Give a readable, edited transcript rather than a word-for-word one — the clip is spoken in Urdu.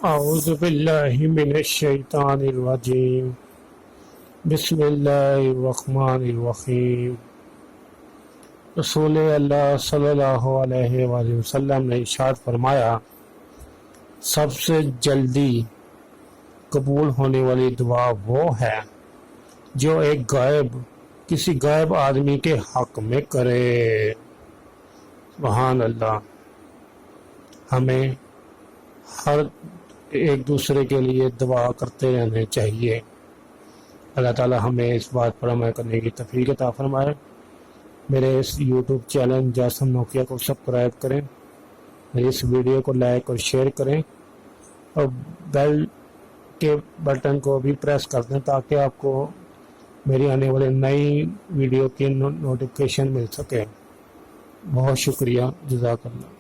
اعوذ باللہ من الشیطان الرجیم بسم اللہ الرحمن الرحیم۔ رسول اللہ صلی اللہ علیہ وآلہ وسلم نے ارشاد فرمایا، سب سے جلدی قبول ہونے والی دعا وہ ہے جو ایک کسی غائب آدمی کے حق میں کرے۔ سبحان اللہ۔ ہمیں ہر ایک دوسرے کے لیے دعا کرتے رہنے چاہیے۔ اللہ تعالی ہمیں اس بات پر عمل کرنے کی توفیق عطا فرمائے۔ میرے اس یوٹیوب چینل جاسم نوکیا کو سبسکرائب کریں، میری اس ویڈیو کو لائک اور شیئر کریں، اور بیل کے بٹن کو بھی پریس کر دیں تاکہ آپ کو میری آنے والی نئی ویڈیو کی نوٹیفیکیشن مل سکے۔ بہت شکریہ، جزاک اللہ۔